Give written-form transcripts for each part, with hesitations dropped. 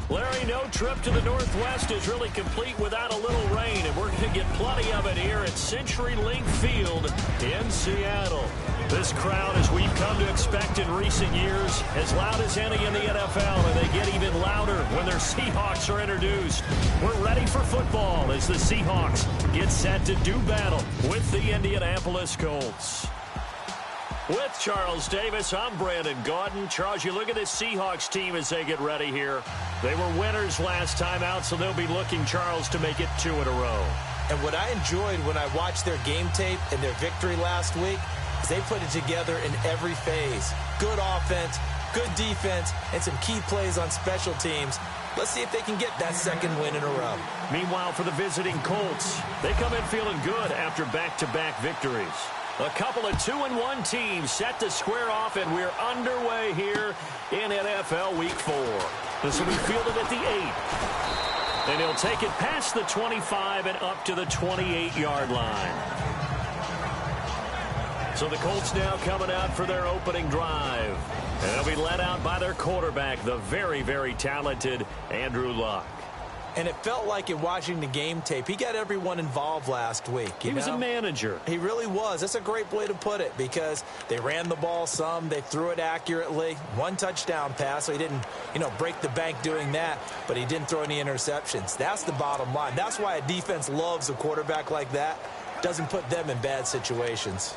Larry, no trip to the Northwest is really complete without a little rain, and we're going to get plenty of it here at CenturyLink Field in Seattle. This crowd, as we've come to expect in recent years, as loud as any in the NFL, and they get even louder when their Seahawks are introduced. We're ready for football as the Seahawks get set to do battle with the Indianapolis Colts. With Charles Davis, I'm Brandon Gaudin. Charles, you look at this Seahawks team as they get ready here. They were winners last time out, so they'll be looking, Charles, to make it 2 in a row. And what I enjoyed when I watched their game tape and their victory last week is they put it together in every phase. Good offense, good defense, and some key plays on special teams. Let's see if they can get that second win in a row. Meanwhile, for the visiting Colts, they come in feeling good after back-to-back victories. A couple of 2-1 teams set to square off, and we're underway here in NFL Week 4. This will be fielded at the 8. And he'll take it past the 25 and up to the 28-yard line. So the Colts now coming out for their opening drive. And they'll be led out by their quarterback, the very, very talented Andrew Luck. And it felt like in watching the game tape, he got everyone involved last week. He was a manager. He really was. That's a great way to put it because they ran the ball some. They threw it accurately. 1 touchdown pass, so he didn't, break the bank doing that, but he didn't throw any interceptions. That's the bottom line. That's why a defense loves a quarterback like that. Doesn't put them in bad situations.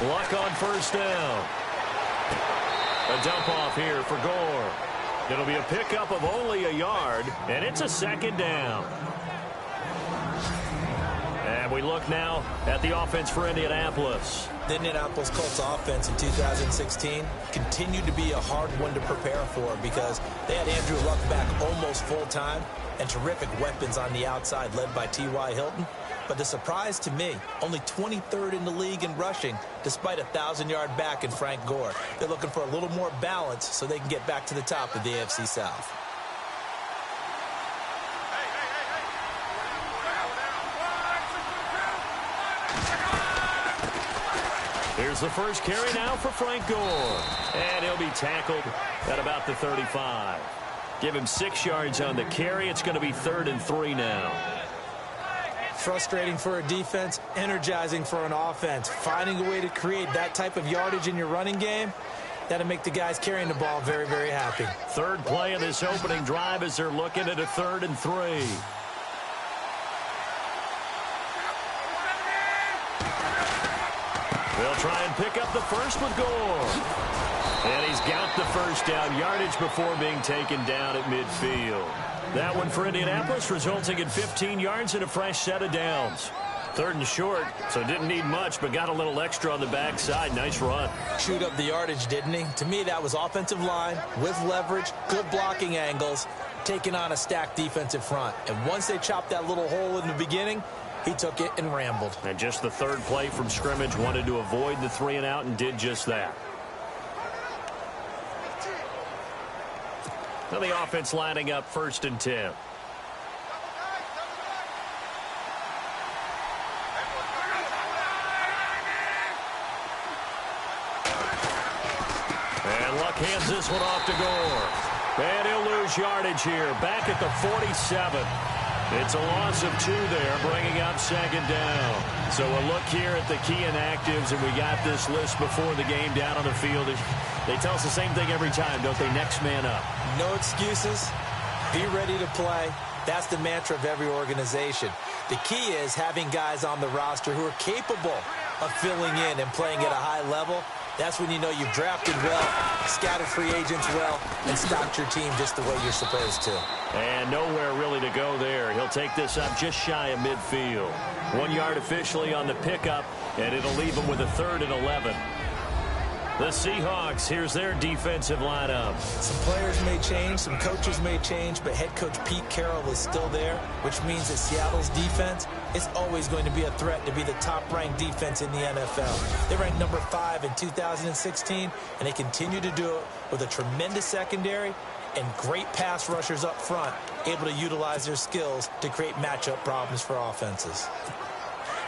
Luck on first down. A dump off here for Gore. It'll be a pickup of only a yard, and it's a second down. And we look now at the offense for Indianapolis. The Indianapolis Colts offense in 2016 continued to be a hard one to prepare for because they had Andrew Luck back almost full-time and terrific weapons on the outside led by T.Y. Hilton. But the surprise to me, only 23rd in the league in rushing, despite a 1,000-yard back in Frank Gore. They're looking for a little more balance so they can get back to the top of the AFC South. Here's the first carry now for Frank Gore. And he'll be tackled at about the 35. Give him 6 yards on the carry. It's going to be 3rd and 3 now. Frustrating for a defense, energizing for an offense. Finding a way to create that type of yardage in your running game, that'll make the guys carrying the ball very, very happy. Third play of this opening drive as they're looking at a 3rd and 3. They'll try and pick up the first with Gore. And he's got the first down yardage before being taken down at midfield. That one for Indianapolis, resulting in 15 yards and a fresh set of downs. 3rd and short, so didn't need much, but got a little extra on the backside. Nice run. Chewed up the yardage, didn't he? To me, that was offensive line with leverage, good blocking angles, taking on a stacked defensive front. And once they chopped that little hole in the beginning, he took it and rambled. And just the 3rd play from scrimmage, wanted to avoid the 3 and out and did just that. Now the offense lining up 1st and 10. And Luck hands this one off to Gore. And he'll lose yardage here. Back at the 47. It's a loss of 2 there, bringing up 2nd down. So a look here at the key inactives, and we got this list before the game down on the field. They tell us the same thing every time, don't they? Next man up. No excuses. Be ready to play. That's the mantra of every organization. The key is having guys on the roster who are capable of filling in and playing at a high level. That's when you know you've drafted well, scouted free agents well, and stocked your team just the way you're supposed to. And nowhere really to go there. He'll take this up just shy of midfield. 1 yard officially on the pickup, and it'll leave him with a 3rd and 11. The Seahawks, here's their defensive lineup. Some players may change, some coaches may change, but head coach Pete Carroll is still there, which means that Seattle's defense is always going to be a threat to be the top-ranked defense in the NFL. They ranked number 5 in 2016, and they continue to do it with a tremendous secondary and great pass rushers up front, able to utilize their skills to create matchup problems for offenses.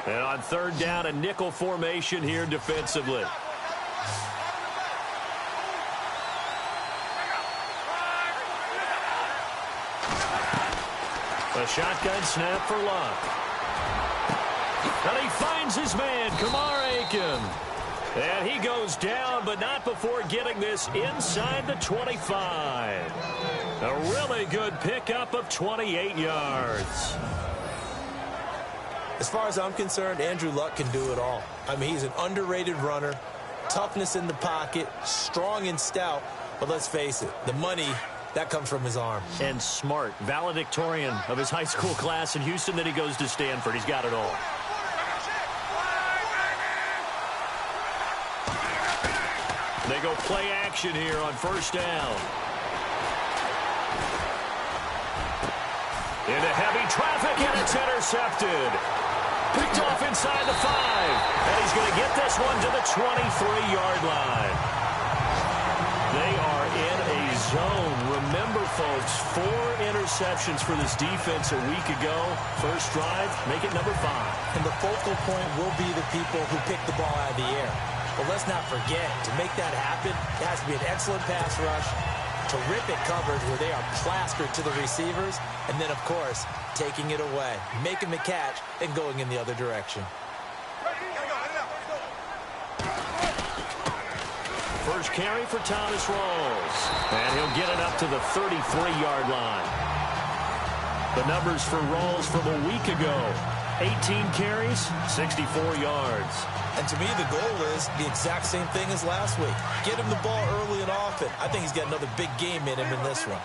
And on third down, a nickel formation here defensively. A shotgun snap for Luck. And he finds his man, Kamar Aiken. And he goes down, but not before getting this inside the 25. A really good pickup of 28 yards. As far as I'm concerned, Andrew Luck can do it all. I mean, he's an underrated runner, toughness in the pocket, strong and stout. But let's face it, the money, that comes from his arm. And smart, valedictorian of his high school class in Houston, then he goes to Stanford. He's got it all. They go play action here on first down. Into heavy traffic, and it's intercepted. Picked off inside the 5. And he's going to get this one to the 23-yard line. They are in a zone. Remember, folks, 4 interceptions for this defense a week ago. First drive, make it number 5. And the focal point will be the people who pick the ball out of the air. But let's not forget, to make that happen, it has to be an excellent pass rush, terrific coverage where they are plastered to the receivers, and then, of course, taking it away, making the catch, and going in the other direction. First carry for Thomas Rawls. And he'll get it up to the 33-yard line. The numbers for Rawls from a week ago. 18 carries, 64 yards. And to me, the goal is the exact same thing as last week. Get him the ball early and often. I think he's got another big game in him in this one.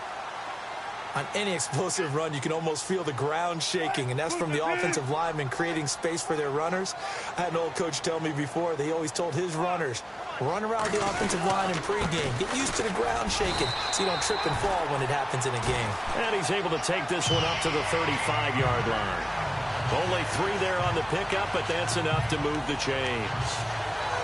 On any explosive run, you can almost feel the ground shaking, and that's from the offensive linemen creating space for their runners. I had an old coach tell me before, they always told his runners, run around the offensive line in pregame. Get used to the ground shaking so you don't trip and fall when it happens in a game. And he's able to take this one up to the 35-yard line. Only 3 there on the pickup, but that's enough to move the chains.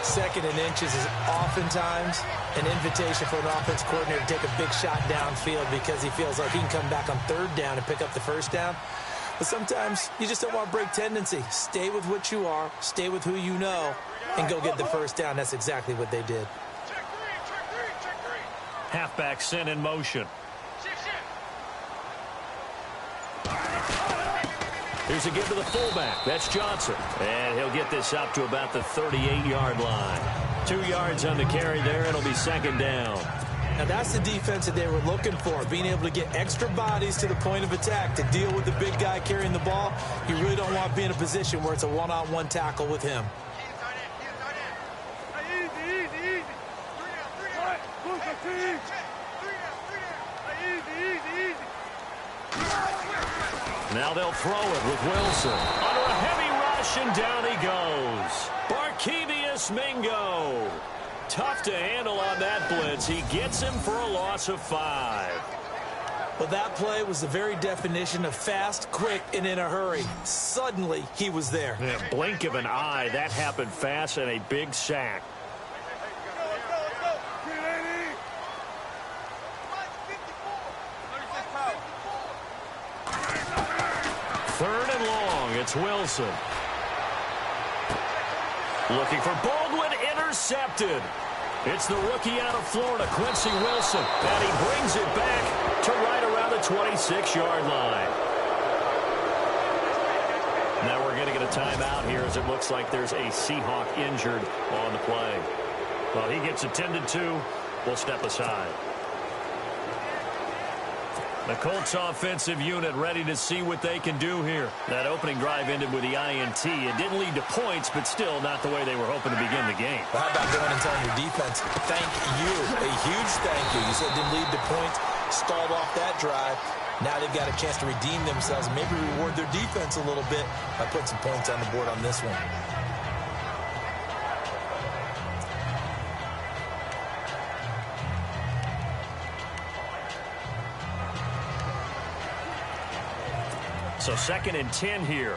Second and inches is oftentimes an invitation for an offense coordinator to take a big shot downfield because he feels like he can come back on third down and pick up the first down. But sometimes you just don't want to break tendency. Stay with what you are, stay with who you know, and go get the first down. That's exactly what they did. Halfback sent in motion. Here's a give to the fullback. That's Johnson. And he'll get this up to about the 38-yard line. 2 yards on the carry there. It'll be second down. Now, that's the defense that they were looking for, being able to get extra bodies to the point of attack to deal with the big guy carrying the ball. You really don't want to be in a position where it's a one-on-one tackle with him. Now they'll throw it with Wilson. Under a heavy rush, and down he goes. Barkevius Mingo. Tough to handle on that blitz. He gets him for a loss of 5. Well, that play was the very definition of fast, quick, and in a hurry. Suddenly, he was there. In a blink of an eye, that happened fast, and a big sack. Third and long, it's Wilson. Looking for Baldwin, intercepted. It's the rookie out of Florida, Quincy Wilson, and he brings it back to right around the 26-yard line. Now we're going to get a timeout here as it looks like there's a Seahawk injured on the play. Well, he gets attended to. We'll step aside. The Colts offensive unit ready to see what they can do here. That opening drive ended with the INT. It didn't lead to points, but still not the way they were hoping to begin the game. Well, how about going and telling your defense, thank you, a huge thank you. You said it didn't lead to points, stalled off that drive. Now they've got a chance to redeem themselves and maybe reward their defense a little bit by putting some points on the board on this one. So 2nd and 10 here.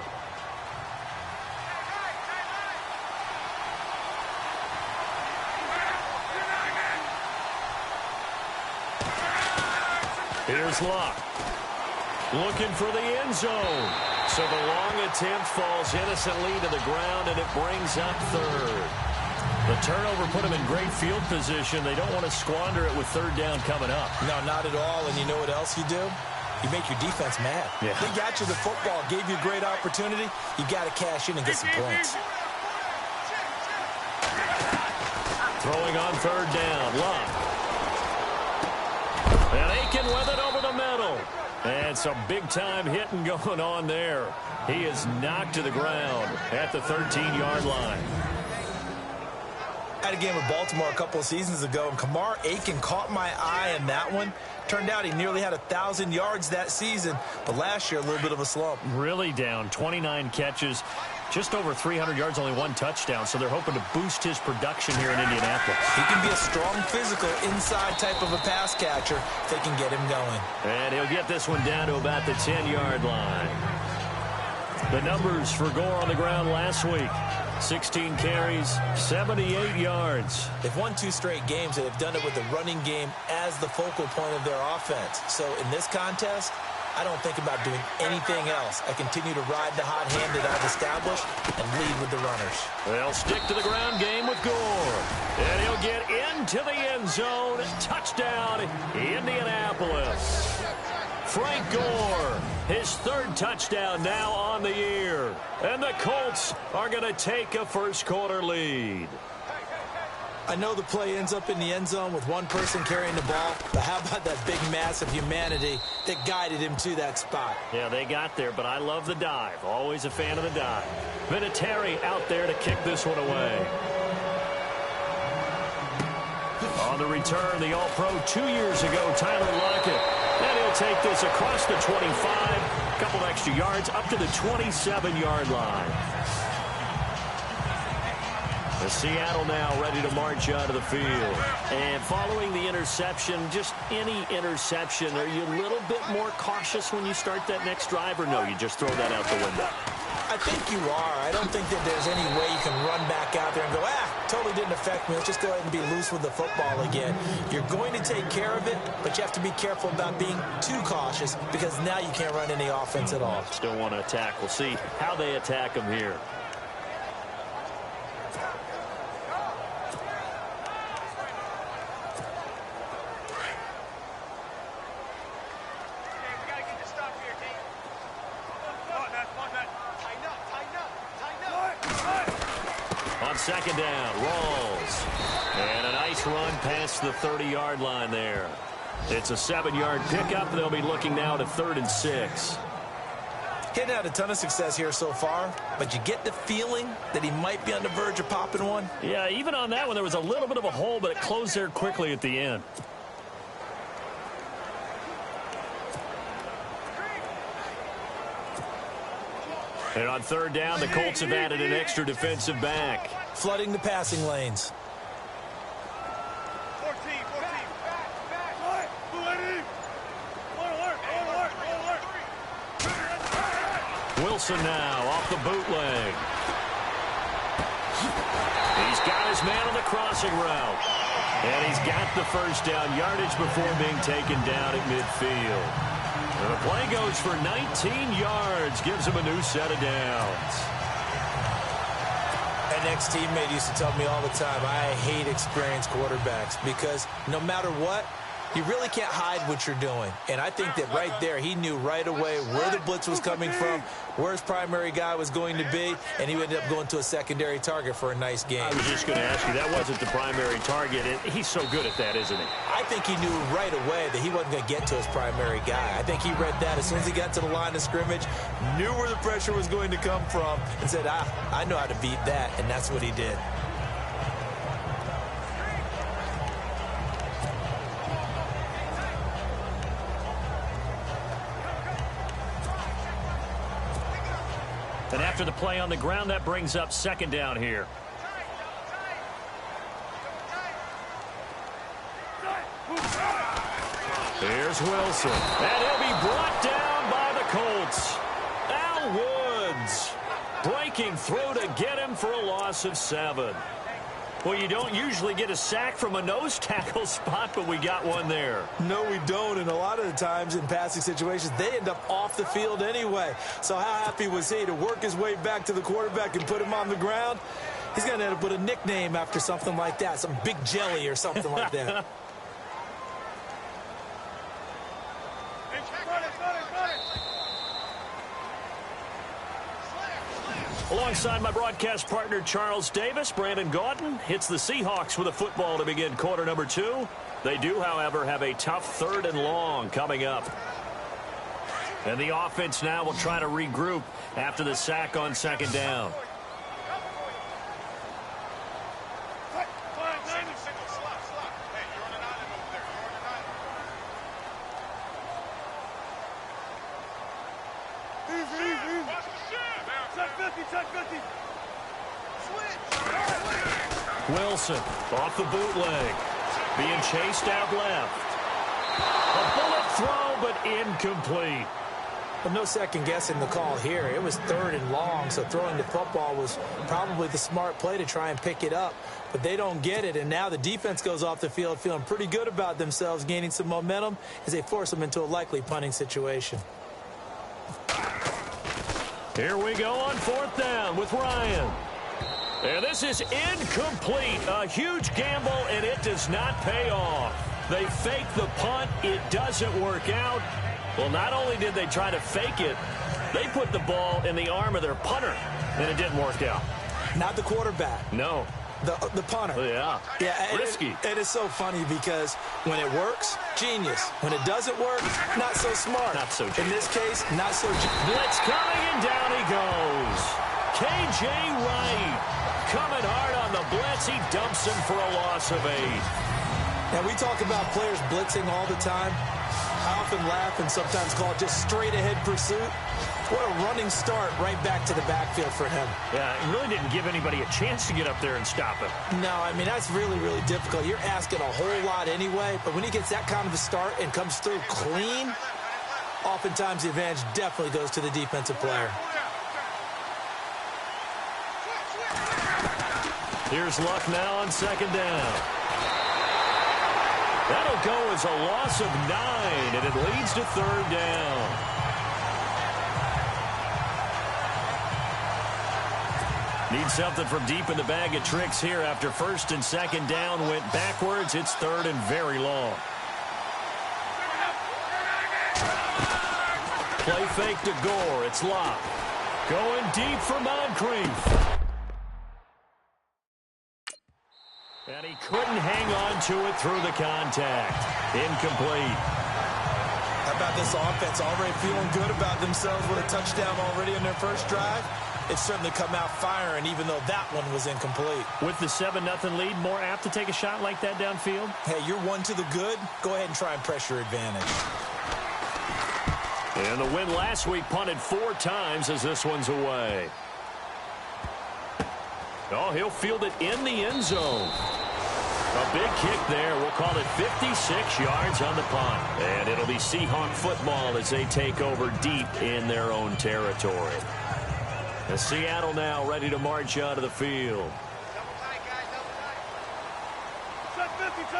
Here's Luck. Looking for the end zone. So the long attempt falls innocently to the ground, and it brings up 3rd. The turnover put them in great field position. They don't want to squander it with 3rd down coming up. No, not at all. And you know what else you do? You make your defense mad. Yeah. They got you the football, gave you a great opportunity. You got to cash in and get some points. Throwing on 3rd down. Luck. And Aiken with it over the middle. And some big-time hitting going on there. He is knocked to the ground at the 13-yard line. I had a game with Baltimore a couple of seasons ago, and Kamar Aiken caught my eye in that one. Turned out he nearly had 1,000 yards that season, but last year a little bit of a slump. Really down, 29 catches, just over 300 yards, only 1 touchdown, so they're hoping to boost his production here in Indianapolis. He can be a strong physical inside type of a pass catcher if they can get him going. And he'll get this one down to about the 10-yard line. The numbers for Gore on the ground last week. 16 carries, 78 yards. They've won 2 straight games, and they've done it with the running game as the focal point of their offense. So in this contest, I don't think about doing anything else. I continue to ride the hot hand that I've established and lead with the runners. They'll stick to the ground game with Gore. And he'll get into the end zone. Touchdown, Indianapolis. Frank Gore, his 3rd touchdown now on the year. And the Colts are going to take a first-quarter lead. I know the play ends up in the end zone with one person carrying the ball, but how about that big mass of humanity that guided him to that spot? Yeah, they got there, but I love the dive. Always a fan of the dive. Vinatieri out there to kick this one away. On the return, the All-Pro 2 years ago, Tyler Lockett. And he'll take this across the 25, a couple extra yards, up to the 27-yard line. The Seattle now ready to march out of the field. And following the interception, just any interception, are you a little bit more cautious when you start that next drive, or no, you just throw that out the window? I think you are. I don't think that there's any way you can run back out there and go, totally didn't affect me. Let's just go ahead and be loose with the football again. You're going to take care of it, but you have to be careful about being too cautious because now you can't run any offense at all. Still want to attack. We'll see how they attack them here. On 2nd down, Rawls. And a nice run past the 30-yard line there. It's a 7-yard pickup. They'll be looking now to 3rd and 6. He's had a ton of success here so far, but you get the feeling that he might be on the verge of popping one. Yeah, even on that one, there was a little bit of a hole, but it closed there quickly at the end. And on 3rd down, the Colts have added an extra defensive back. Flooding the passing lanes. Wilson now off the bootleg. He's got his man on the crossing route. And he's got the first down yardage before being taken down at midfield. And the play goes for 19 yards, gives him a new set of downs. An ex-teammate used to tell me all the time, I hate experienced quarterbacks because no matter what, you really can't hide what you're doing. And I think that right there, he knew right away where the blitz was coming from, where his primary guy was going to be, and he ended up going to a secondary target for a nice game. I was just going to ask you, that wasn't the primary target, and he's so good at that, isn't he? I think he knew right away that he wasn't going to get to his primary guy. I think he read that as soon as he got to the line of scrimmage, knew where the pressure was going to come from, and said, I know how to beat that, and that's what he did. And after the play on the ground, that brings up 2nd down here. Here's Wilson. And he'll be brought down by the Colts. Now Woods breaking through to get him for a loss of 7. Well, you don't usually get a sack from a nose tackle spot, but we got one there. No, we don't, and a lot of the times in passing situations, they end up off the field anyway. So how happy was he to work his way back to the quarterback and put him on the ground? He's going to end up with a nickname after something like that, some Big Jelly or something like that. Alongside my broadcast partner, Charles Davis, Brandon Gaudin hits the Seahawks with a football to begin quarter number 2. They do, however, have a tough 3rd and long coming up. And the offense now will try to regroup after the sack on 2nd down. Wilson off the bootleg, being chased out left. A bullet throw, but incomplete. Well, no second guessing the call here. It was 3rd and long, so throwing the football was probably the smart play to try and pick it up. But they don't get it, and now the defense goes off the field feeling pretty good about themselves, gaining some momentum as they force them into a likely punting situation. Here we go on 4th down with Ryan. And this is incomplete. A huge gamble, and it does not pay off. They fake the punt. It doesn't work out. Well, not only did they try to fake it, they put the ball in the arm of their punter, and it didn't work out. Not the quarterback. No. The punter. Yeah. Risky. It is so funny because when it works, genius. When it doesn't work, not so smart. Not so genius. In this case, not so genius. Blitz coming, and down he goes. K.J. Wright coming hard on the blitz. He dumps him for a loss of 8. Now, we talk about players blitzing all the time. I often laugh and sometimes call it just straight-ahead pursuit. What a running start right back to the backfield for him. Yeah, it really didn't give anybody a chance to get up there and stop him. No, I mean, that's really, really difficult. You're asking a whole lot anyway, but when he gets that kind of a start and comes through clean, oftentimes the advantage definitely goes to the defensive player. Here's Luck now on 2nd down. That'll go as a loss of 9, and it leads to 3rd down. Need something from deep in the bag of tricks here after 1st and 2nd down went backwards. It's 3rd and very long. Play fake to Gore. It's Locke. Going deep for Moncrief. And he couldn't hang on to it through the contact. Incomplete. How about this offense already feeling good about themselves with a touchdown already in their first drive? It's certainly come out firing, even though that one was incomplete. With the 7-0 lead, more apt to take a shot like that downfield? Hey, you're one to the good. Go ahead and try and press your advantage. And the win last week punted 4 times as this one's away. Oh, he'll field it in the end zone. A big kick there. We'll call it 56 yards on the punt. And it'll be Seahawk football as they take over deep in their own territory. And Seattle now ready to march out of the field. Check 50, 380.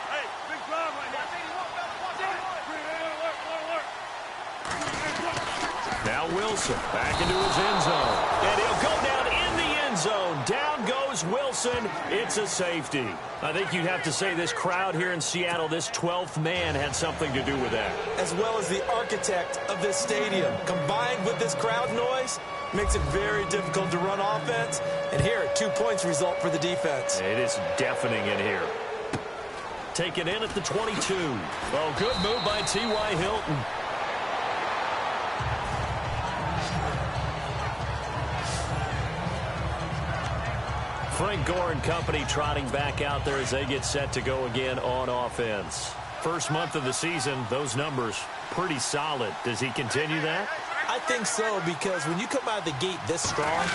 Hey, big drive right here. Now Wilson back into his end zone. And he'll go down in the end zone. Down goes Wilson. It's a safety. I think you'd have to say this crowd here in Seattle, this 12th man, had something to do with that. As well as the architect of this stadium. Combined with this crowd noise, makes it very difficult to run offense. And here, 2 points result for the defense. It is deafening in here. Taken in at the 22. Oh, good move by T.Y. Hilton. Frank Gore and company trotting back out there as they get set to go again on offense. First month of the season, those numbers pretty solid. Does he continue that? I think so, because when you come out of the gate this strong,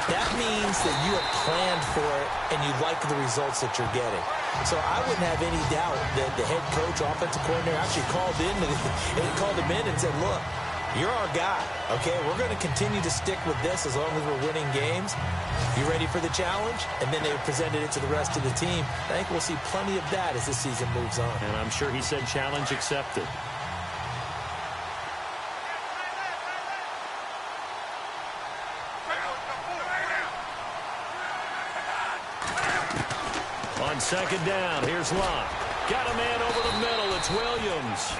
that means that you have planned for it and you like the results that you're getting. So I wouldn't have any doubt that the head coach, offensive coordinator, actually called him in and said, look, you're our guy, okay? We're going to continue to stick with this as long as we're winning games. You ready for the challenge? And then they presented it to the rest of the team. I think we'll see plenty of that as this season moves on. And I'm sure he said challenge accepted. On second down, here's Locke. Got a man over the middle. It's Williams.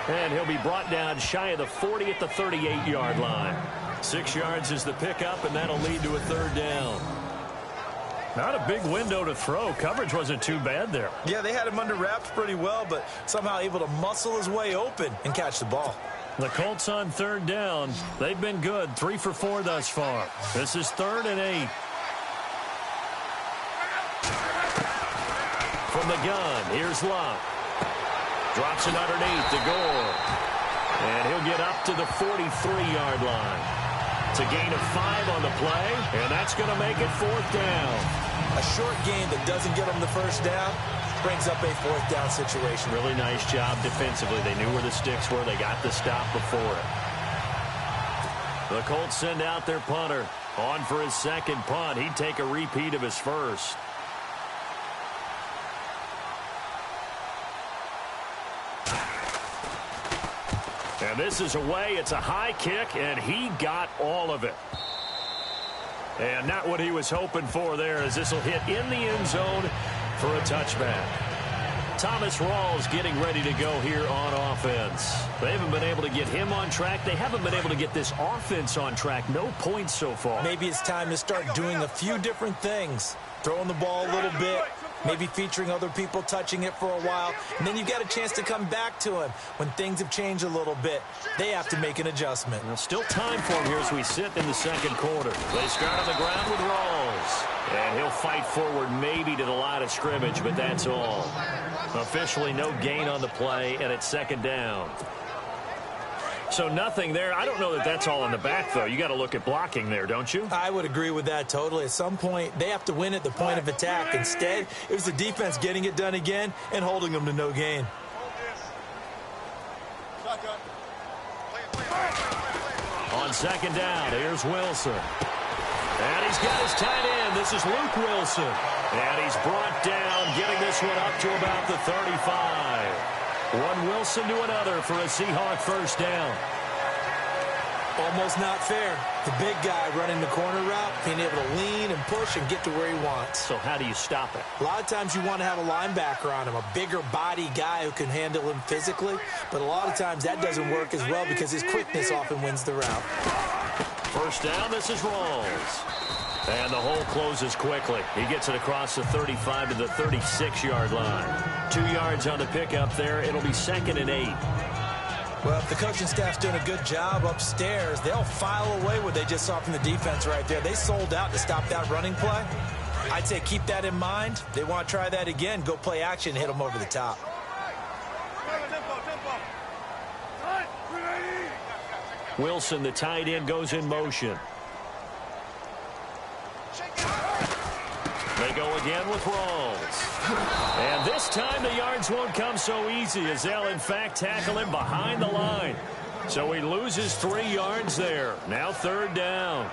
And he'll be brought down shy of the 40 at the 38-yard line. 6 yards is the pickup, and that'll lead to a third down. Not a big window to throw. Coverage wasn't too bad there. Yeah, they had him under wraps pretty well, but somehow able to muscle his way open and catch the ball. The Colts on third down. They've been good. 3 for 4 thus far. This is 3rd and 8. From the gun, here's Locke. Drops it underneath to Gore. And he'll get up to the 43-yard line. It's a gain of 5 on the play, and that's going to make it 4th down. A short gain that doesn't get them the first down brings up a 4th down situation. Really nice job defensively. They knew where the sticks were. They got the stop before it. The Colts send out their punter. On for his second punt. He'd take a repeat of his first. And this is away. It's a high kick, and he got all of it. And not what he was hoping for there, as this will hit in the end zone for a touchback. Thomas Rawls getting ready to go here on offense. They haven't been able to get him on track. They haven't been able to get this offense on track. No points so far. Maybe it's time to start doing a few different things. Throwing the ball a little bit, maybe featuring other people touching it for a while, and then you've got a chance to come back to him when things have changed a little bit. They have to make an adjustment. Well, still time for him here as we sit in the second quarter. They start on the ground with Rawls. And he'll fight forward maybe to the line of scrimmage, but that's all. Officially no gain on the play, and it's second down. So nothing there. I don't know that that's all in the back, though. You got to look at blocking there, don't you? I would agree with that totally. At some point, they have to win at the point of attack. Instead, it was the defense getting it done again and holding them to no gain. On second down, here's Wilson. And he's got his tight end. This is Luke Wilson. And he's brought down, getting this one up to about the 35. One Wilson to another for a Seahawk first down. Almost not fair. The big guy running the corner route, being able to lean and push and get to where he wants. So how do you stop it? A lot of times you want to have a linebacker on him, a bigger body guy who can handle him physically. But a lot of times that doesn't work as well because his quickness often wins the route. First down, this is Rawls. And the hole closes quickly. He gets it across the 35 to the 36-yard line. 2 yards on the pickup there. It'll be 2nd and 8. Well, if the coaching staff's doing a good job upstairs, they'll file away what they just saw from the defense right there. They sold out to stop that running play. I'd say keep that in mind. They want to try that again. Go play action, hit them over the top. Wilson, the tight end, goes in motion. They go again with Rawls. And this time the yards won't come so easy as they'll, in fact, tackle him behind the line. So he loses 3 yards there. Now third down.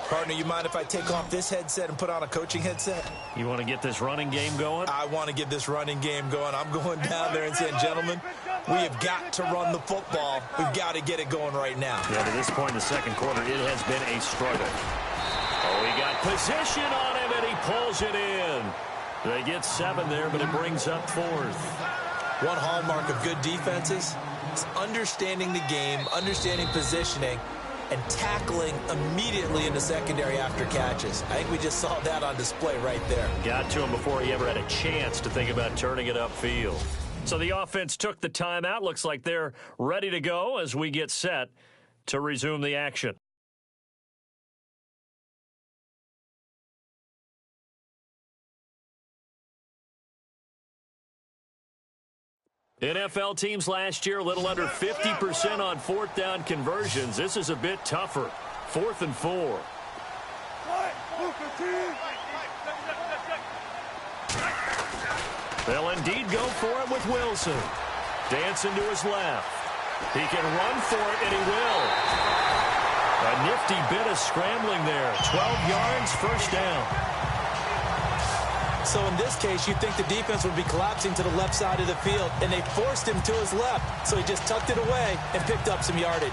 Partner, you mind if I take off this headset and put on a coaching headset? You want to get this running game going? I want to get this running game going. I'm going down there and saying, gentlemen, we have got to run the football. We've got to get it going right now. Yeah, to this point in the second quarter, it has been a struggle. Oh, he got position on him, and he pulls it in. They get 7 there, but it brings up 4th. One hallmark of good defenses is understanding the game, understanding positioning, and tackling immediately in the secondary after catches. I think we just saw that on display right there. Got to him before he ever had a chance to think about turning it upfield. So the offense took the timeout. Looks like they're ready to go as we get set to resume the action. NFL teams last year a little under 50% on 4th down conversions. This is a bit tougher. 4th and 4. They'll indeed go for it with Wilson. Dancing to his left. He can run for it, and he will. A nifty bit of scrambling there. 12 yards, first down. So in this case, you'd think the defense would be collapsing to the left side of the field, and they forced him to his left. So he just tucked it away and picked up some yardage.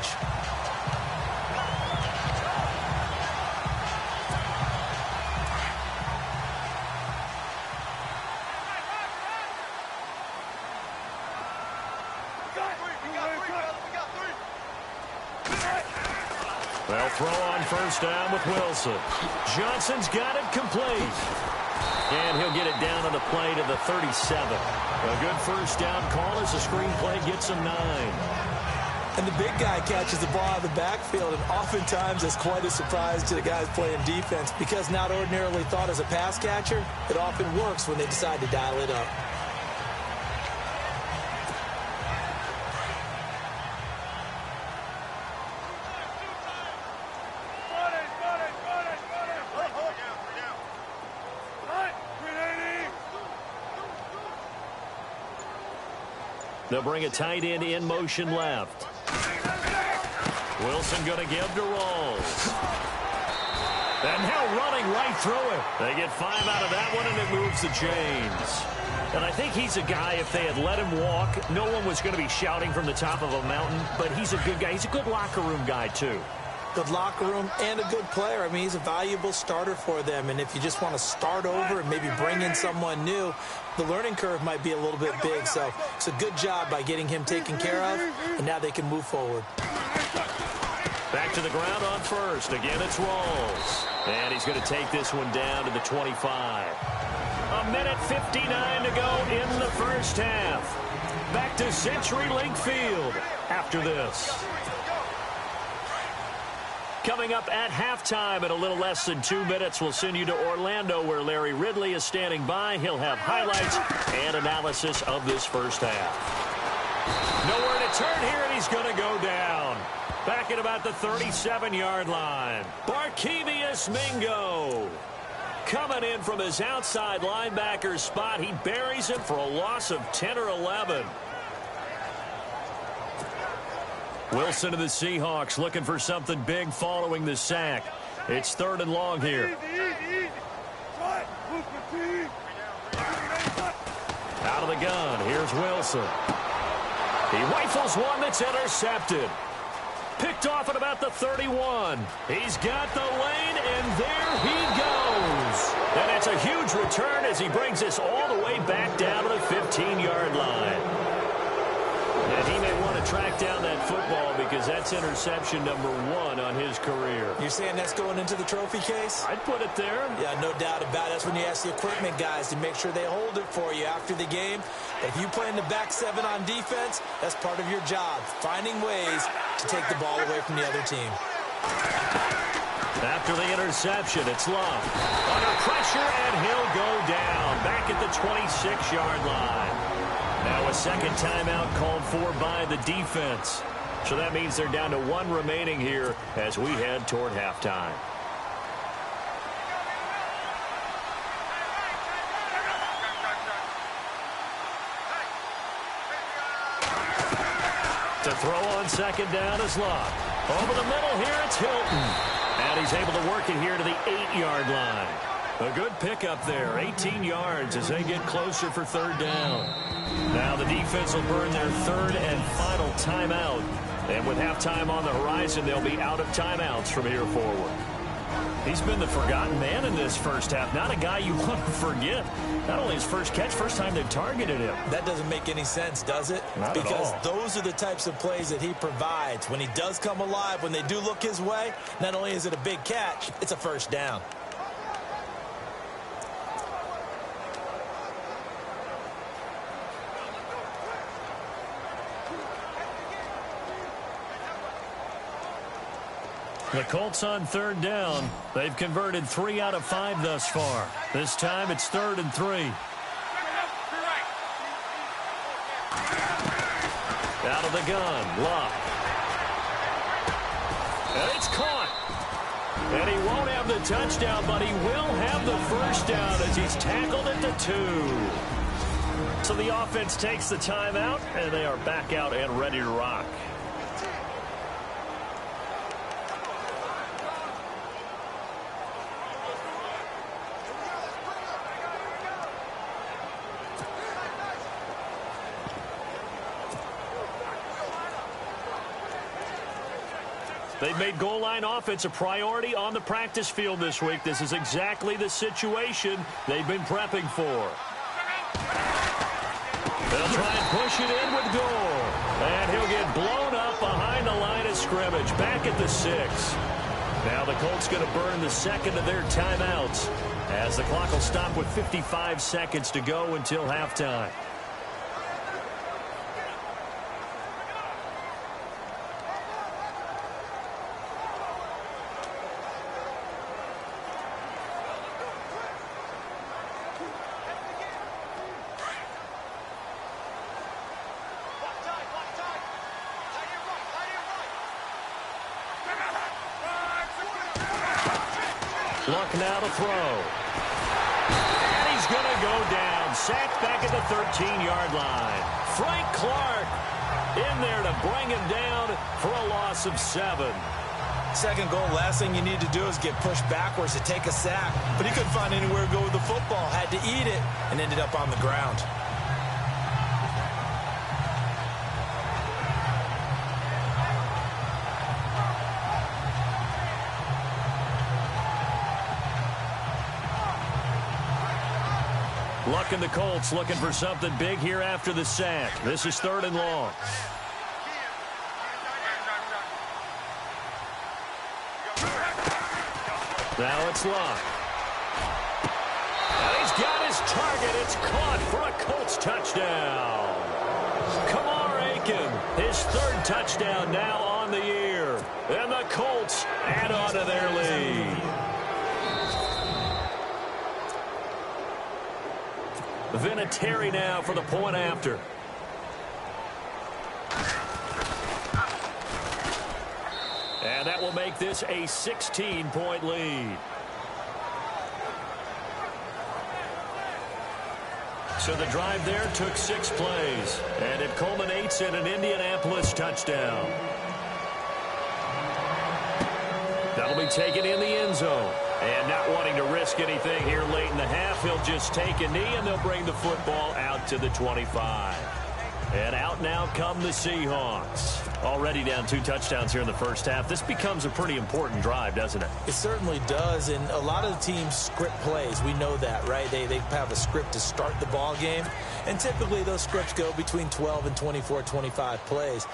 They'll throw on first down with Wilson. Johnson's got it complete. And he'll get it down on the play to the 37. A good first down call as the screen play gets him 9. And the big guy catches the ball out of the backfield, and oftentimes it's quite a surprise to the guys playing defense because not ordinarily thought as a pass catcher, it often works when they decide to dial it up. They'll bring a tight end in motion left. Wilson going to give to Rawls. And now running right through it. They get 5 out of that one, and it moves the chains. And I think he's a guy, if they had let him walk, no one was going to be shouting from the top of a mountain. But he's a good guy. He's a good locker room guy, too. Good locker room and a good player. I mean, he's a valuable starter for them. And if you just want to start over and maybe bring in someone new, the learning curve might be a little bit big. So it's a good job by getting him taken care of, and now they can move forward. Back to the ground on first. Again, it's Rawls. And he's going to take this one down to the 25. A minute 59 to go in the first half. Back to CenturyLink Field after this. Coming up at halftime in a little less than 2 minutes, we'll send you to Orlando where Larry Ridley is standing by. He'll have highlights and analysis of this first half. Nowhere to turn here, and he's going to go down. Back at about the 37-yard line. Barkevious Mingo. Coming in from his outside linebacker spot. He buries him for a loss of 10 or 11. Wilson of the Seahawks looking for something big following the sack. It's 3rd and long here. Out of the gun, here's Wilson. He rifles one that's intercepted. Picked off at about the 31. He's got the lane, and there he goes. And it's a huge return as he brings this all the way back down to the 15-yard line. And he may want to track down that football because that's interception number 1 on his career. You're saying that's going into the trophy case? I'd put it there. Yeah, no doubt about it. That's when you ask the equipment guys to make sure they hold it for you after the game. If you play in the back 7 on defense, that's part of your job, finding ways to take the ball away from the other team. After the interception, it's Love. Under pressure, and he'll go down. Back at the 26-yard line. Now a second timeout called for by the defense. So that means they're down to 1 remaining here as we head toward halftime. To throw on second down is Love. Over the middle here, it's Hilton. And he's able to work it here to the 8-yard line. A good pickup there, 18 yards as they get closer for 3rd down. Now the defense will burn their 3rd and final timeout. And with halftime on the horizon, they'll be out of timeouts from here forward. He's been the forgotten man in this first half. Not a guy you want to forget. Not only his first catch, first time they've targeted him. That doesn't make any sense, does it? Not because at all. Those are the types of plays that he provides. When he does come alive, when they do look his way, not only is it a big catch, it's a first down. The Colts on 3rd down. They've converted 3 out of 5 thus far. This time it's 3rd and 3. Out of the gun, Love. And it's caught. And he won't have the touchdown, but he will have the first down as he's tackled at the 2. So the offense takes the timeout, and they are back out and ready to rock. They've made goal line offense a priority on the practice field this week. This is exactly the situation they've been prepping for. They'll try and push it in with goal. And he'll get blown up behind the line of scrimmage, back at the 6. Now the Colts going to burn the second of their timeouts as the clock will stop with 55 seconds to go until halftime. Luck now to throw. And he's going to go down. Sacked back at the 13-yard line. Frank Clark in there to bring him down for a loss of 7. Second goal, last thing you need to do is get pushed backwards to take a sack. But he couldn't find anywhere to go with the football. Had to eat it and ended up on the ground. Luck and the Colts looking for something big here after the sack. This is 3rd and long. Now it's Luck. And he's got his target. It's caught for a Colts touchdown. Kamar Aiken, his 3rd touchdown now on the year. And the Colts add on to their lead. Vinatieri now for the point after. And that will make this a 16-point lead. So the drive there took 6 plays, and it culminates in an Indianapolis touchdown. That'll be taken in the end zone. And not wanting to risk anything here late in the half, he'll just take a knee, and they'll bring the football out to the 25. And out now come the Seahawks. Already down 2 touchdowns here in the first half. This becomes a pretty important drive, doesn't it? It certainly does, and a lot of the teams script plays. We know that, right? They have a script to start the ball game, and typically those scripts go between 12 and 24, 25 plays.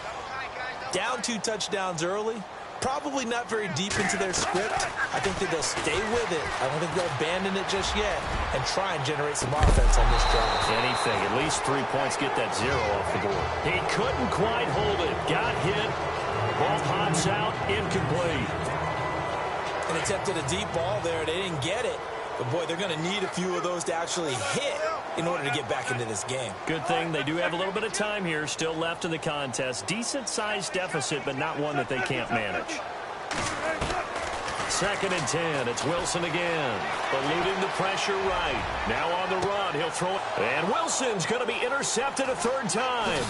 Down 2 touchdowns early, probably not very deep into their script. I think that they'll stay with it. I don't think they'll abandon it just yet and try and generate some offense on this drive. Anything. At least 3 points, get that 0 off the board. He couldn't quite hold it. Got hit. Ball pops out. Incomplete. And attempted a deep ball there. They didn't get it. But, boy, they're going to need a few of those to actually hit in order to get back into this game. Good thing they do have a little bit of time here still left in the contest. Decent-sized deficit, but not one that they can't manage. 2nd and 10. It's Wilson again. Eluding the pressure right. Now on the run. He'll throw it. And Wilson's going to be intercepted a 3rd time.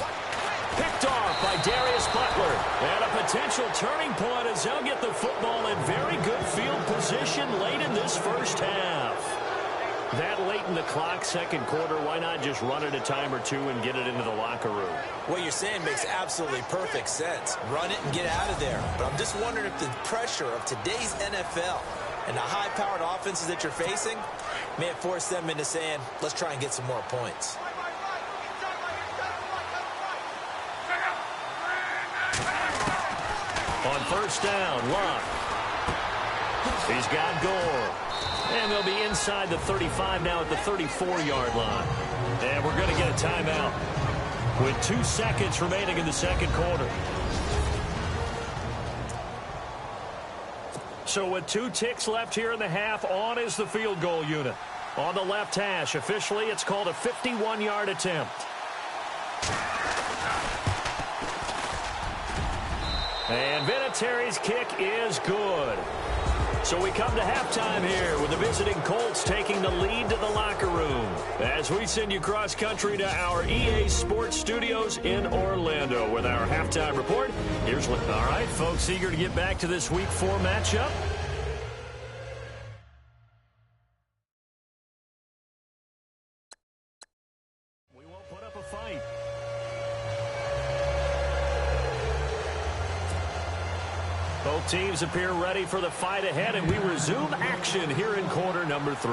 Picked off by Darius Butler. And a potential turning point as they'll get the football in very good field position late in this first half. That late in the clock, second quarter, why not just run it a time or 2 and get it into the locker room? What you're saying makes absolutely perfect sense. Run it and get out of there. But I'm just wondering if the pressure of today's NFL and the high-powered offenses that you're facing may have forced them into saying, let's try and get some more points. On 1st down, Luck. He's got Gore. And they'll be inside the 35 now at the 34-yard line. And we're going to get a timeout with 2 seconds remaining in the second quarter. So with 2 ticks left here in the half, on is the field goal unit. On the left hash, officially it's called a 51-yard attempt. And Vinatieri's kick is good. So we come to halftime here with the visiting Colts taking the lead to the locker room as we send you cross-country to our EA Sports Studios in Orlando with our halftime report. Here's what. All right, folks, eager to get back to this Week 4 matchup. We won't put up a fight. Both teams appear ready for the fight ahead, and we resume action here in quarter number 3.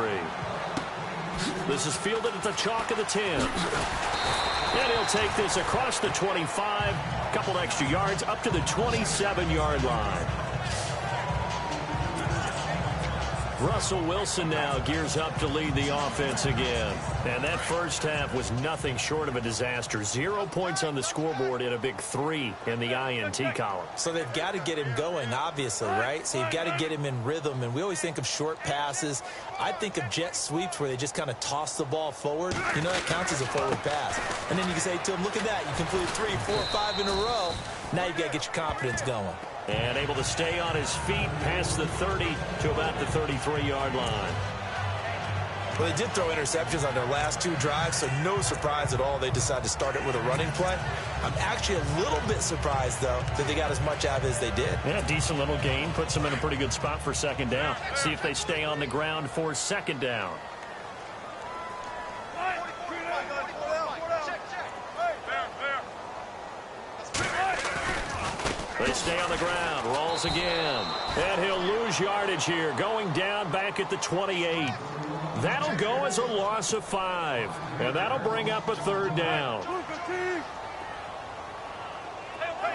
This is fielded at the chalk of the 10. And he'll take this across the 25, a couple extra yards up to the 27-yard line. Russell Wilson now gears up to lead the offense again. And that first half was nothing short of a disaster. 0 points on the scoreboard and a big 3 in the INT column. So they've got to get him going, obviously, right? So you've got to get him in rhythm. And we always think of short passes. I think of jet sweeps where they just kind of toss the ball forward. You know, that counts as a forward pass. And then you can say to him, look at that. You completed 3, 4, 5 in a row. Now you've got to get your confidence going. And able to stay on his feet past the 30 to about the 33-yard line. Well, they did throw interceptions on their last 2 drives, so no surprise at all they decided to start it with a running play. I'm actually a little bit surprised, though, that they got as much out of it as they did. Yeah, decent little gain. Puts them in a pretty good spot for second down. See if they stay on the ground for second down. They stay on the ground. Rolls again. And he'll lose yardage here. Going down back at the 28. That'll go as a loss of 5. And that'll bring up a third down.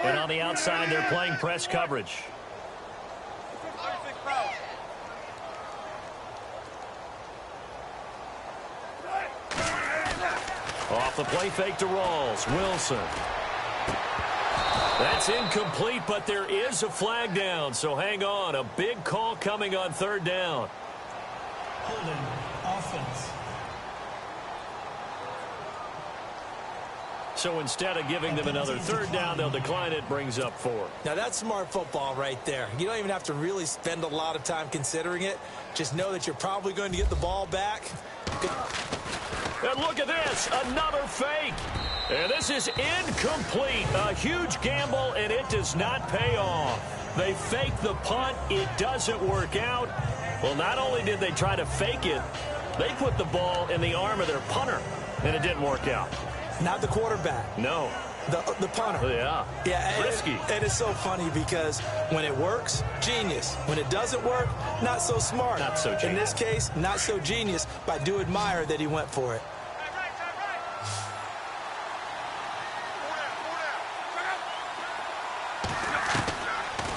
And on the outside, they're playing press coverage. Off the play fake to Rawls. Wilson. That's incomplete, but there is a flag down, so hang on. A big call coming on third down. Holding offense. So instead of giving them another third down, they'll decline it, brings up 4. Now, that's smart football right there. You don't even have to really spend a lot of time considering it. Just know that you're probably going to get the ball back. And look at this, another fake. And this is incomplete. A huge gamble, and it does not pay off. They fake the punt. It doesn't work out. Well, not only did they try to fake it, they put the ball in the arm of their punter, and it didn't work out. Not the quarterback. No. The punter. Yeah. Yeah. Risky. And it's so funny because when it works, genius. When it doesn't work, not so smart. Not so genius. In this case, not so genius, but I do admire that he went for it.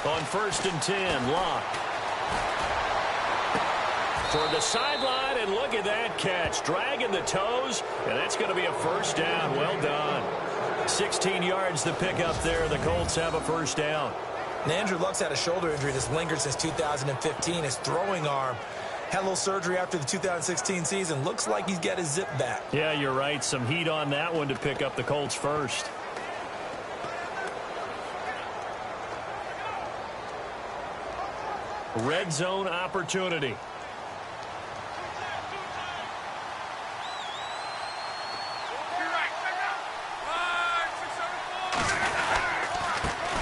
On 1st and 10, Locke. Toward the sideline, and look at that catch. Dragging the toes, and that's going to be a first down. Well done. 16 yards to pick up there. The Colts have a first down. And Andrew Luck's had a shoulder injury that's lingered since 2015. His throwing arm had a little surgery after the 2016 season. Looks like he's got his zip back. Yeah, you're right. Some heat on that one to pick up the Colts first. Red zone opportunity.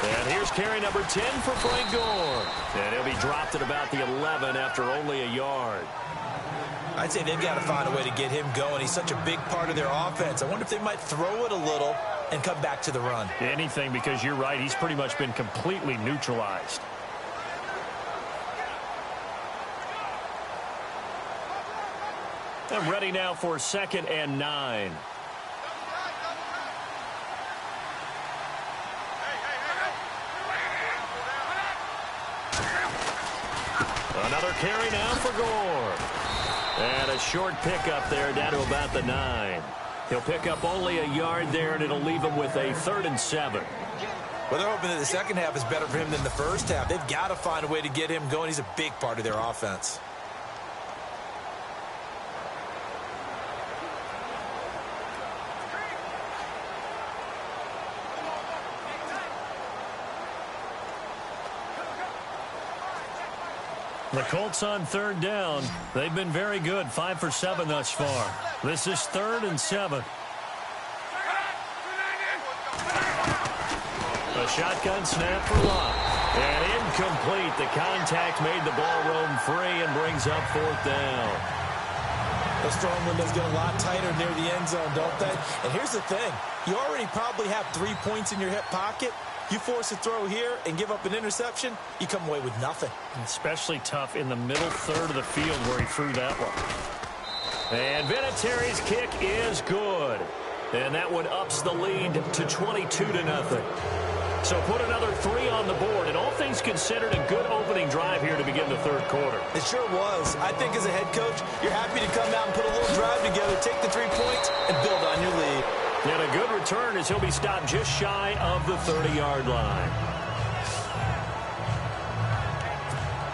And here's carry number 10 for Frank Gore. And he'll be dropped at about the 11 after only a yard. I'd say they've got to find a way to get him going. He's such a big part of their offense. I wonder if they might throw it a little and come back to the run. Anything, because you're right. He's pretty much been completely neutralized. And ready now for 2nd and 9. Another carry now for Gore. And a short pickup there down to about the 9. He'll pick up only a yard there, and it'll leave him with a 3rd and 7. Well, they're hoping that the second half is better for him than the first half. They've got to find a way to get him going. He's a big part of their offense. The Colts on third down. They've been very good, 5 for 7 thus far. This is 3rd and 7. A shotgun snap for Locke. And incomplete. The contact made the ball roam free and brings up 4th down. Those throwing windows get a lot tighter near the end zone, don't they? And here's the thing. You already probably have 3 points in your hip pocket. You force a throw here and give up an interception, you come away with nothing. Especially tough in the middle third of the field where he threw that one. And Vinatieri's kick is good. And that one ups the lead to 22-0. So put another 3 on the board. And all things considered, a good opening drive here to begin the third quarter. It sure was. I think as a head coach, you're happy to come out and put a little drive together, take the 3 points, and build on your lead. And a good return as he'll be stopped just shy of the 30-yard line.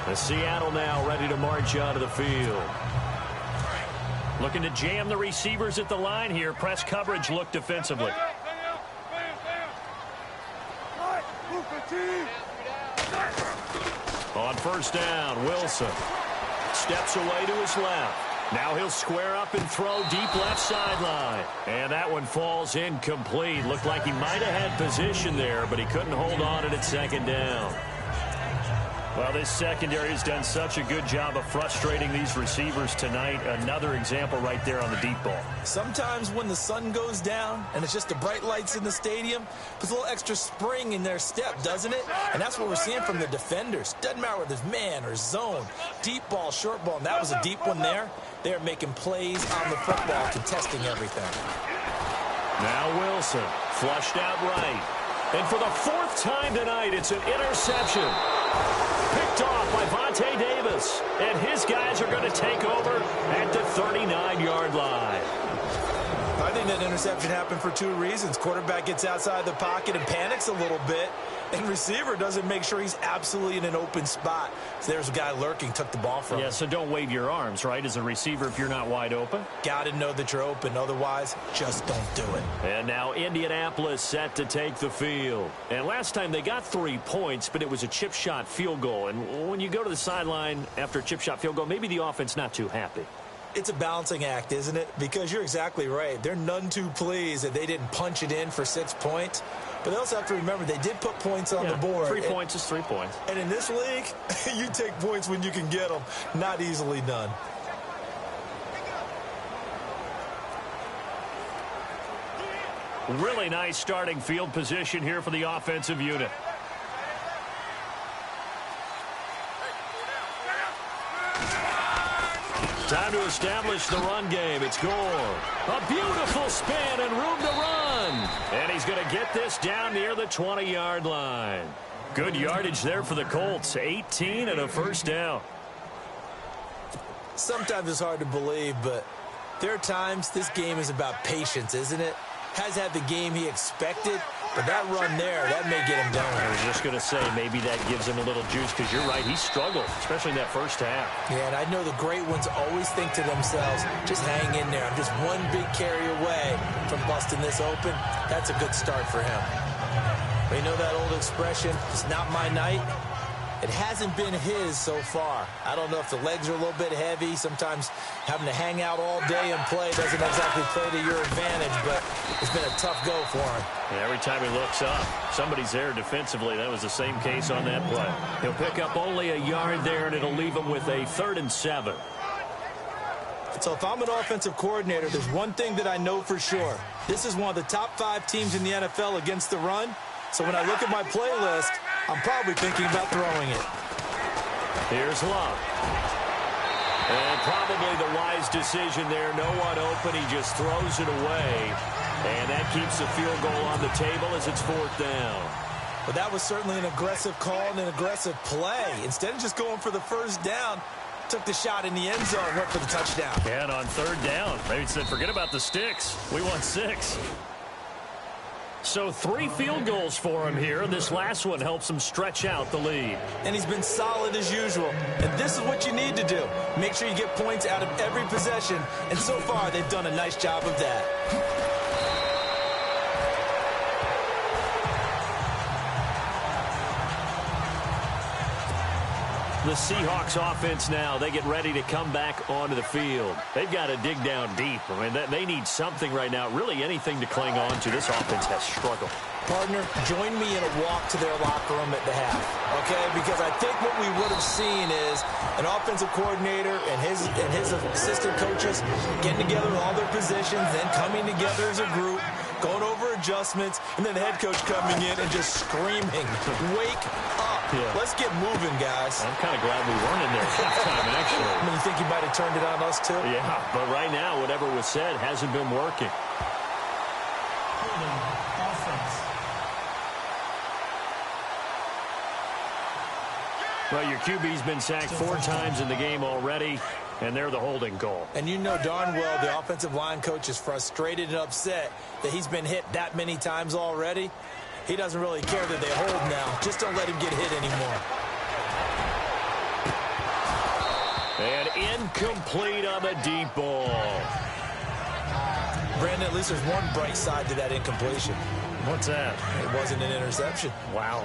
The Seattle now ready to march out of the field. Looking to jam the receivers at the line here. Press coverage look defensively. On first down, Wilson steps away to his left. Now he'll square up and throw deep left sideline. And that one falls incomplete. Looked like he might have had position there, but he couldn't hold on at second down. Well, this secondary has done such a good job of frustrating these receivers tonight. Another example right there on the deep ball. Sometimes when the sun goes down and it's just the bright lights in the stadium, puts a little extra spring in their step, doesn't it? And that's what we're seeing from the defenders. Doesn't matter whether it's man or zone, deep ball, short ball, and that was a deep one there. They're making plays on the football, contesting everything. Now Wilson, flushed out right. And for the 4th time tonight, it's an interception. Picked off by Vontae Davis. And his guys are going to take over at the 39-yard line. I think that interception happened for 2 reasons. Quarterback gets outside the pocket and panics a little bit. And receiver doesn't make sure he's absolutely in an open spot. So there's a guy lurking, took the ball from him. Yeah, so don't wave your arms, right, as a receiver if you're not wide open. Got to know that you're open. Otherwise, just don't do it. And now Indianapolis set to take the field. And last time they got 3 points, but it was a chip shot field goal. And when you go to the sideline after a chip shot field goal, maybe the offense not too happy. It's a balancing act, isn't it? Because you're exactly right. They're none too pleased that they didn't punch it in for 6 points. But they also have to remember they did put points on the board. 3 points is 3 points. And in this league, you take points when you can get them. Not easily done. Really nice starting field position here for the offensive unit. Time to establish the run game. It's Gore. A beautiful spin and room to run. And he's going to get this down near the 20-yard line. Good yardage there for the Colts. 18 and a first down. Sometimes it's hard to believe, but there are times this game is about patience, isn't it? Has had the game he expected, but that run there, that may get him going. I was just going to say, maybe that gives him a little juice, because you're right, he struggled, especially in that first half. Yeah, and I know the great ones always think to themselves, just hang in there. I'm just one big carry away from busting this open. That's a good start for him. But you know that old expression, it's not my night? It hasn't been his so far. I don't know if the legs are a little bit heavy. Sometimes having to hang out all day and play doesn't exactly play to your advantage, but it's been a tough go for him. Yeah, every time he looks up, somebody's there defensively. That was the same case on that play. He'll pick up only a yard there, and it'll leave him with a 3rd and 7. So if I'm an offensive coordinator, there's one thing that I know for sure. This is one of the top 5 teams in the NFL against the run. So when I look at my playlist, I'm probably thinking about throwing it. Here's Locke. And probably the wise decision there. No one open. He just throws it away. And that keeps the field goal on the table as it's 4th down. But that was certainly an aggressive call and an aggressive play. Instead of just going for the first down, took the shot in the end zone, went for the touchdown. Yeah, and on 3rd down, maybe said, forget about the sticks. We want 6. So 3 field goals for him here. This last one helps him stretch out the lead. And he's been solid as usual. And this is what you need to do. Make sure you get points out of every possession. And so far, they've done a nice job of that. The Seahawks offense now, they get ready to come back onto the field. They've got to dig down deep. I mean, they need something right now, really anything to cling on to. This offense has struggled. Partner, join me in a walk to their locker room at the half, okay? Because I think what we would have seen is an offensive coordinator and his assistant coaches getting together in all their positions, then coming together as a group, going over adjustments, and then the head coach coming in and just screaming, wake up. Yeah. Let's get moving, guys. I'm kind of glad we weren't in there at halftime, actually. I mean, you think you might have turned it on us, too? Yeah, but right now, whatever was said hasn't been working. Well, your QB's been sacked 4 times in the game already, and they're the holding goal. And you know darn well the offensive line coach is frustrated and upset that he's been hit that many times already. He doesn't really care that they hold now. Just don't let him get hit anymore. And incomplete on the deep ball. Brandon, at least there's one bright side to that incompletion. What's that? It wasn't an interception. Wow.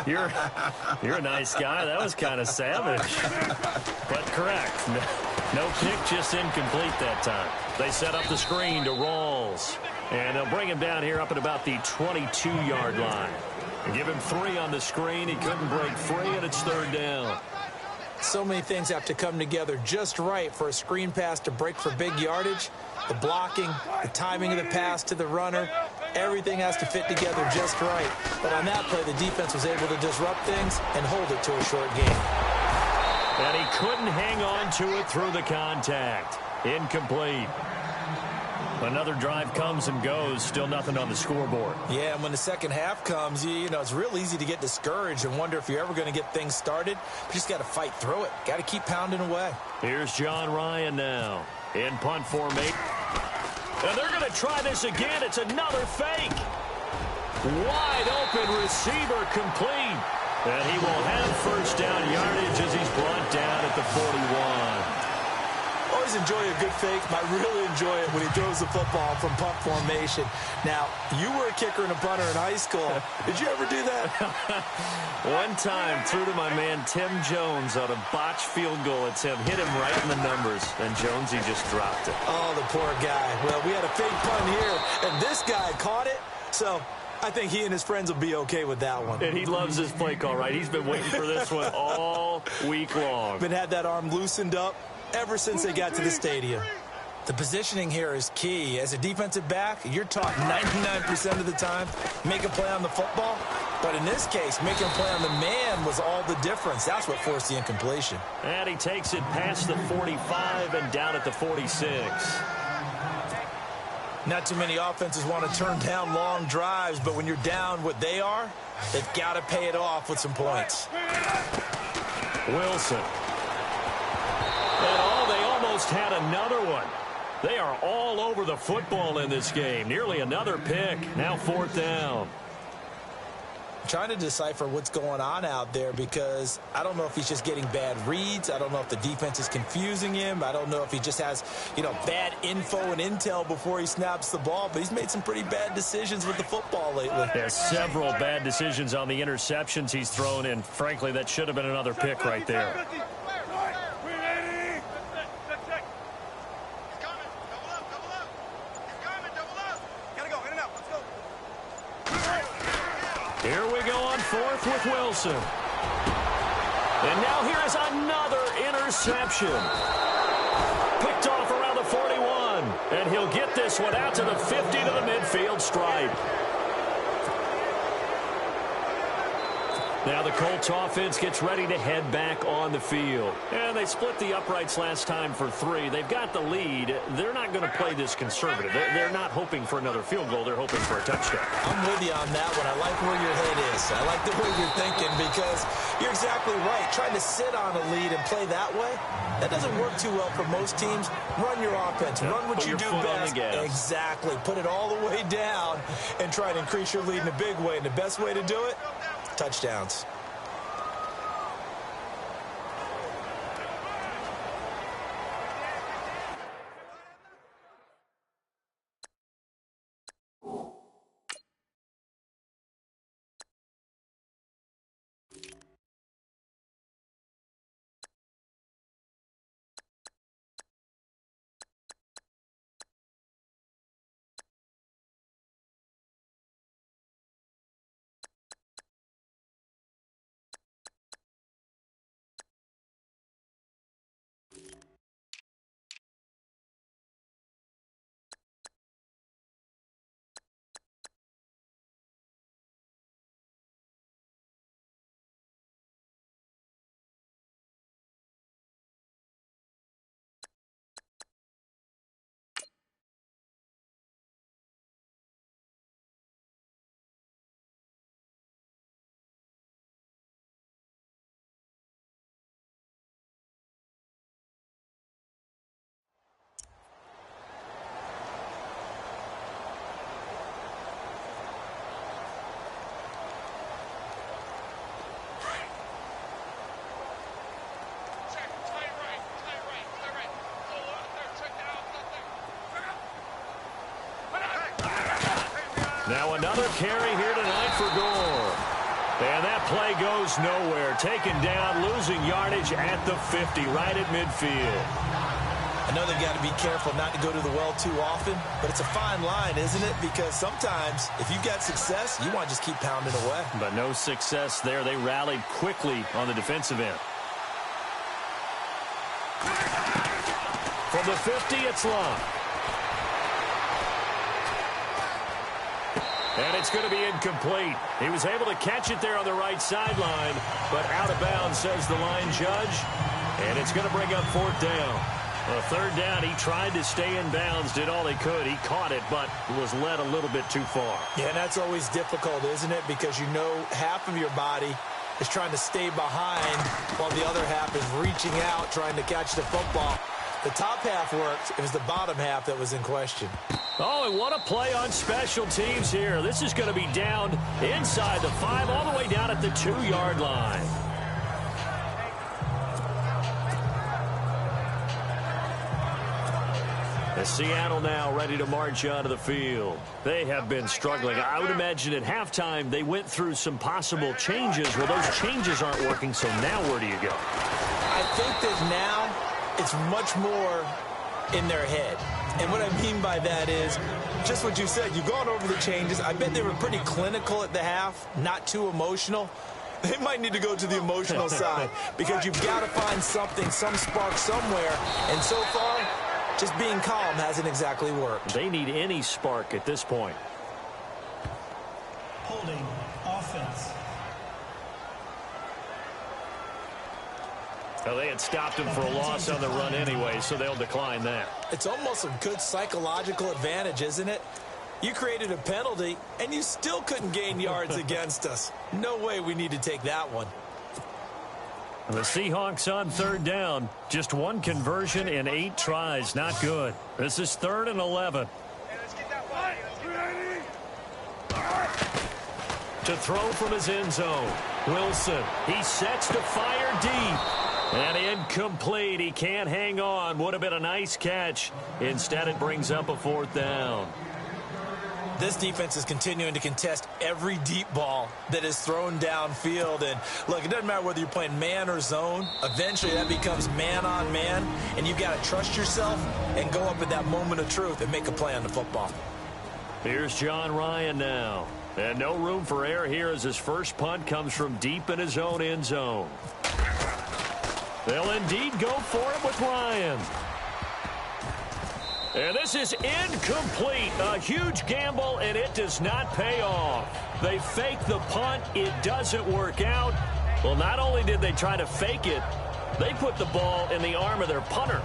You're a nice guy. That was kind of savage. But correct. No kick, just incomplete that time. They set up the screen to Rawls. And they'll bring him down here up at about the 22-yard line. And give him 3 on the screen. He couldn't break free, and it's 3rd down. So many things have to come together just right for a screen pass to break for big yardage. The blocking, the timing of the pass to the runner, everything has to fit together just right. But on that play, the defense was able to disrupt things and hold it to a short game. And he couldn't hang on to it through the contact. Incomplete. Another drive comes and goes, still nothing on the scoreboard. Yeah, and when the second half comes, you know, it's real easy to get discouraged and wonder if you're ever going to get things started. You just got to fight through it. Got to keep pounding away. Here's John Ryan now in punt formation. And they're going to try this again. It's another fake. Wide open receiver complete. And he will have first down yardage as he's brought down at the 41. Always enjoy a good fake. I really enjoy it when he throws the football from punt formation. Now, you were a kicker and a punter in high school. Did you ever do that? One time, threw to my man Tim Jones on a botched field goal attempt. Hit him right in the numbers, and Jonesy just dropped it. Oh, the poor guy. Well, we had a fake punt here, and this guy caught it, so I think he and his friends will be okay with that one. And he loves this play call, right? He's been waiting for this one all week long. Been had that arm loosened up ever since they got to the stadium. The positioning here is key. As a defensive back, you're taught 99% of the time, make a play on the football. But in this case, making a play on the man was all the difference. That's what forced the incompletion. And he takes it past the 45 and down at the 46. Not too many offenses want to turn down long drives, but when you're down what they are, they've got to pay it off with some points. Wilson. And they almost had another one. They are all over the football in this game. Nearly another pick. Now 4th down. I'm trying to decipher what's going on out there because I don't know if he's just getting bad reads. I don't know if the defense is confusing him. I don't know if he just has, bad info and intel before he snaps the ball. But he's made some pretty bad decisions with the football lately. Yeah, several bad decisions on the interceptions he's thrown in. Frankly, that should have been another pick right there. Here we go on 4th with Wilson. And now here is another interception. Picked off around the 41. And he'll get this one out to the 50 to the midfield stripe. Now the Colts offense gets ready to head back on the field. And they split the uprights last time for 3. They've got the lead. They're not going to play this conservative. They're not hoping for another field goal. They're hoping for a touchdown. I'm with you on that one. I like where your head is. I like the way you're thinking because you're exactly right. Trying to sit on a lead and play that way, that doesn't work too well for most teams. Run your offense. Run what you do best. Exactly. Put it all the way down and try to increase your lead in a big way. And the best way to do it, touchdowns. Now another carry here tonight for Gore. And that play goes nowhere. Taken down, losing yardage at the 50, right at midfield. I know they've got to be careful not to go to the well too often, but it's a fine line, isn't it? Because sometimes, if you've got success, you want to just keep pounding away. But no success there. They rallied quickly on the defensive end. From the 50, it's Long. And it's going to be incomplete. He was able to catch it there on the right sideline, but out of bounds, says the line judge. And it's going to bring up fourth down. A third down, he tried to stay in bounds, did all he could. He caught it, but was led a little bit too far. Yeah, and that's always difficult, isn't it? Because you know half of your body is trying to stay behind while the other half is reaching out, trying to catch the football. The top half worked. It was the bottom half that was in question. Oh, and what a play on special teams here. This is going to be down inside the 5, all the way down at the 2-yard line. As Seattle now ready to march onto the field. They have been struggling. I would imagine at halftime they went through some possible changes. Well, those changes aren't working, so now where do you go? I think that now it's much more in their head. And what I mean by that is just what you said. You've gone over the changes. I bet they were pretty clinical at the half, not too emotional. They might need to go to the emotional side because you've got to find something, some spark somewhere. And so far, just being calm hasn't exactly worked. They need any spark at this point. Holding offense. Well, they had stopped him for a loss on the run anyway, so they'll decline that. It's almost a good psychological advantage, isn't it? You created a penalty, and you still couldn't gain yards against us. No way we need to take that one. The Seahawks on third down. Just one conversion in 8 tries. Not good. This is 3rd and 11. To throw from his end zone. Wilson. He sets to fire deep. And incomplete. He can't hang on. Would have been a nice catch. Instead, it brings up a 4th down. This defense is continuing to contest every deep ball that is thrown downfield. And, look, it doesn't matter whether you're playing man or zone. Eventually, that becomes man-on-man. And you've got to trust yourself and go up at that moment of truth and make a play on the football. Here's John Ryan now. And no room for error here as his first punt comes from deep in his own end zone. They'll indeed go for it with Ryan. And this is incomplete. A huge gamble, and it does not pay off. They fake the punt. It doesn't work out. Well, not only did they try to fake it, they put the ball in the arm of their punter.